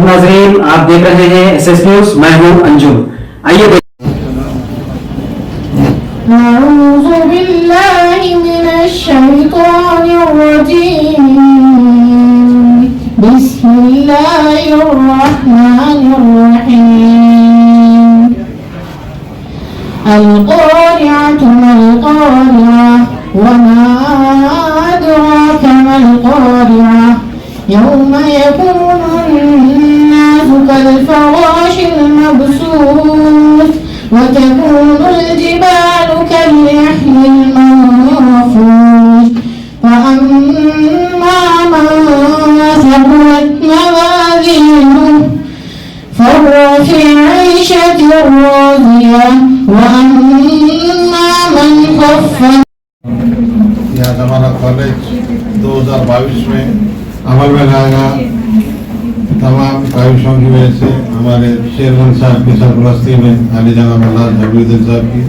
खूब नाज़रीन, आप देख रहे हैं SS न्यूज़। मैं हूं अंजुम। आइए أعوذ بالله من الشيطان الرجيم بسم الله الرحمن الرحيم القارعة ما القارعة وما أدراك ما القارعة يوم يكون الناس كالفراش المبثوث وتكون الجبال كالعهن المنفوش فأما من ثقلت موازينه فهو في عيشة راضية وأما من خفت आज हमारा कॉलेज 2022 में अमल में लाएगा। तमाम ख्वाहिशों की वजह से हमारे शेरवन साहब की सरपरस्ती में अली जनाब अल्लाह जबीउद्दीन साहब की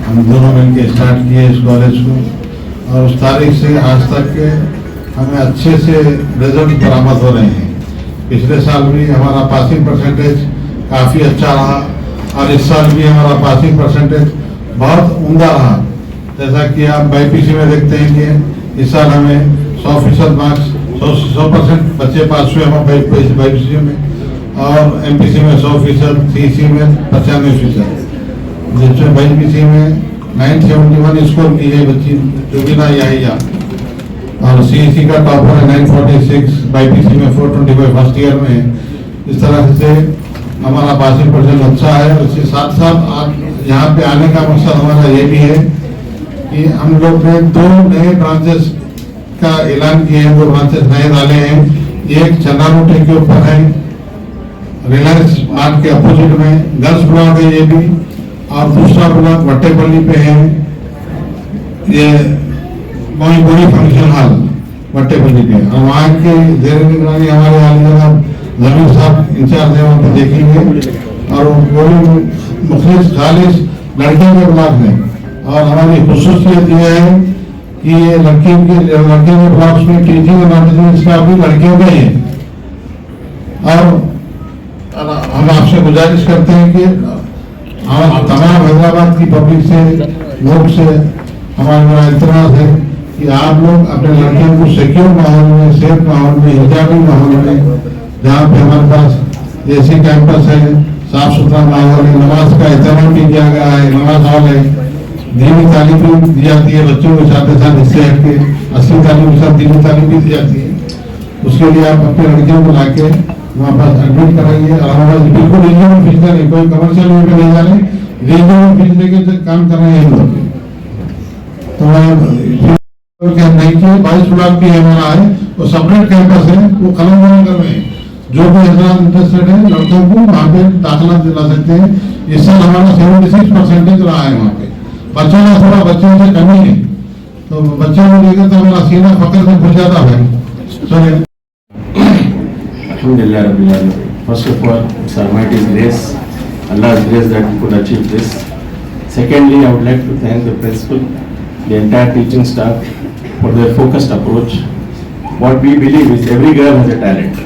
हम दोनों मिलकर स्टार्ट किए इस कॉलेज को, और उस तारीख से आज तक के हमें अच्छे से रिजल्ट बरामद हो रहे हैं। पिछले साल भी हमारा पासिंग परसेंटेज काफ़ी अच्छा रहा और इस साल भी हमारा पासिंग परसेंटेज बहुत उम्दा रहा। जैसा कि आप BIPC में देखते हैं कि इस साल हमें 100% मार्क्स 100% बच्चे पास हुए हमारे BIPC में, और MPC में 100%, CEC में 95%, जिसमें BIPC में 971 स्कोर की है बच्ची रुबीना याहिया, और CEC का टॉपर है 946, BIPC में 425 फर्स्ट ईयर में। इस तरह से हमारा पासिंग परसेंट अच्छा है। उसके साथ साथ आप यहाँ पे आने का मकसद हमारा ये भी है कि हम लोग ने 2 नए ब्रांचेस का ऐलान किए हैं, 2 ब्रांचेस नए डाले हैं। एक चंदानोटे के ऊपर है, रिलायंस मार्ट के अपोजिट में गर्ल्स ब्लॉक है ये भी, और दूसरा ब्लॉक वट्टेपल्ली पे है, ये मोईबुड़ी फंक्शन हॉल वट्टेपल्ली पे। और वहाँ की जेर निगरानी हमारे आली जनाब जमीर साहब इंचार्ज है, वहाँ पे देखेंगे। और वो भी मुखलिस खालिस लड़कियों के ब्लॉक है, और हमारी खुसूसियत यह है कि ये लड़कियों के ब्लॉक्स में टीचिंग और नॉन टीचिंग स्टाफ भी लड़कियों का ही है। और हम आपसे गुजारिश करते हैं कि हम तमाम हैदराबाद की पब्लिक से, लोग से हमारा इल्तिमास है कि आप लोग अपने लड़कियों को सिक्योर माहौल में, सेफ माहौल में, हिजाबी माहौल में, जहाँ पे हमारे पास एसी कैंपस है, साफ सुथरा माहौल है, नमाज का एहतमाम भी किया गया है, नमाज हॉल है, दीनी तालीम भी दी जाती है बच्चों के साथ साथ, इससे हटके असली तालीम के साथ दीनी तालीम भी दी जाती है। उसके लिए आप अपनी लड़कियों को लाके वहाँ पर एडमिट कराइए। और हमारा बिल्कुल रीजनल फीस नहीं, कोई कमर्शियल वे में नहीं जा रहे, रीजनल फीस लेके काम कर रहे हैं हम लोग। तो नहीं कि 22 ब्लॉक भी हमारा है, वो सेपरेट कैंपस है, वो कलम नगर में है। जो भी हजरात इंटरेस्टेड है लड़कों को वहाँ पे दाखिला दिला सकते हैं। इस साल हमारा 76% रहा है वहाँ पे। बच्चों का थोड़ा बच्चों से कमी है, तो बच्चों को लेकर तो हमारा सीना फकर से घुस जाता है। चलिए। Alhamdulillah Rabbil Alamin. First of all, it's Almighty's grace, Allah's grace that we could achieve this. Secondly, I would like to thank the principal, the entire teaching staff for their focused approach. What we believe is every girl has a talent.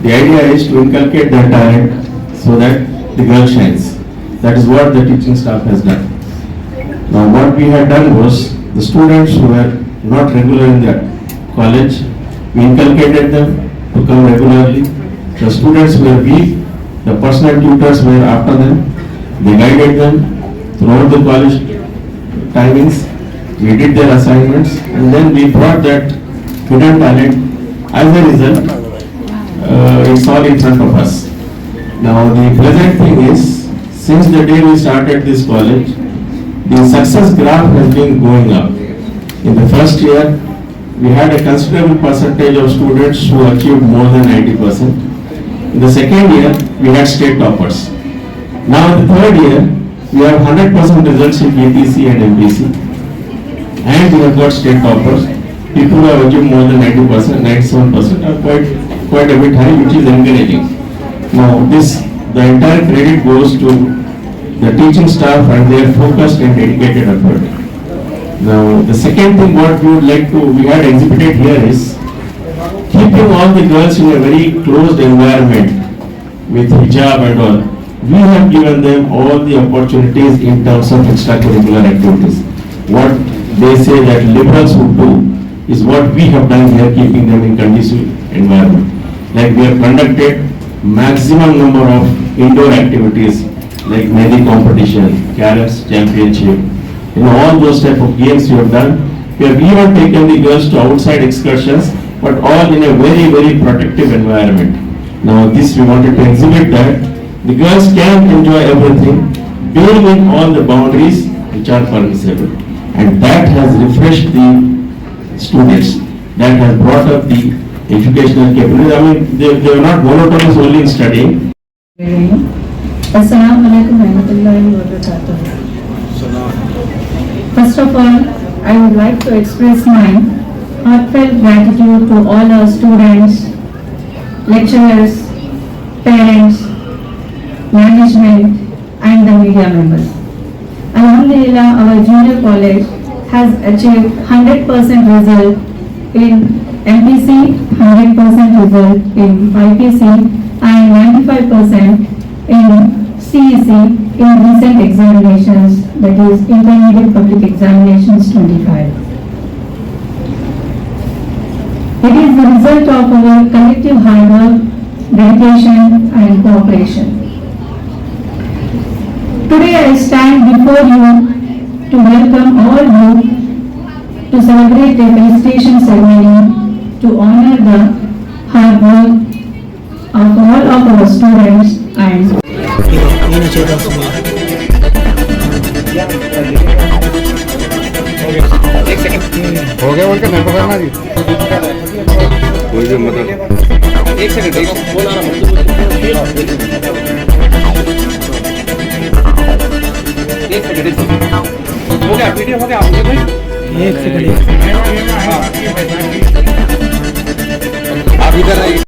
The idea is to inculcate their talent so that the girl shines. That is what the teaching staff has done. Now what we had done was, the students who were not regular in their college, we inculcated them to come regularly. The students who were weak, the personal tutors were after them. They guided them throughout the college timings. We did their assignments, and then we brought that hidden talent. As a result, it's all in front of us. Now the pleasant thing is, since the day we started this college, the success graph has been going up. In the first year, we had a considerable percentage of students who achieved more than 90%. In the second year, we had state toppers. Now in the third year, we have 100% results in BTC and MPC, and we have got state toppers. People who have achieved more than 90%, 97% are quite a bit high, which is encouraging. Now the entire credit goes to the teaching staff and their focused and dedicated effort. Now the second thing what we would like to, we had exhibited here is key keeping all the girls in a very closed environment with hijab and all, we have given them all the opportunities in terms of extracurricular activities. What they say that liberals would do is what we have done here, keeping them in conducive environment. Like we have conducted maximum number of indoor activities like mehndi competition, caroms championship, all those type of games we have done. We have even taken the girls to outside excursions, but all in a very, very protective environment. Now this we wanted to exhibit that the girls can enjoy everything, being in all the boundaries which are permissible. And that has refreshed the students, that has brought up the educational capability. I mean, they are not monotonous only in studying. Assalamu alaikum warahmatullahi wabarakatuh. First of all, I would like to express my heartfelt gratitude to all our students, lecturers, parents, management and the media members. Alhamdulillah, our junior college has achieved 100% result in MPC, 100% result in IPC and 95% in CEC in recent examinations, that is Intermediate Public Examinations 25. It is the result of our collective hard work, dedication and cooperation. Today I stand before you to welcome all you to celebrate a felicitation ceremony to honor the hard work of all of our students and हो गया बोल के मेरे को करना जी कोई भी मतलब एक सेकंड बोला ना हो गया वीडियो हो गया एक सेकंड आप इधर आइए।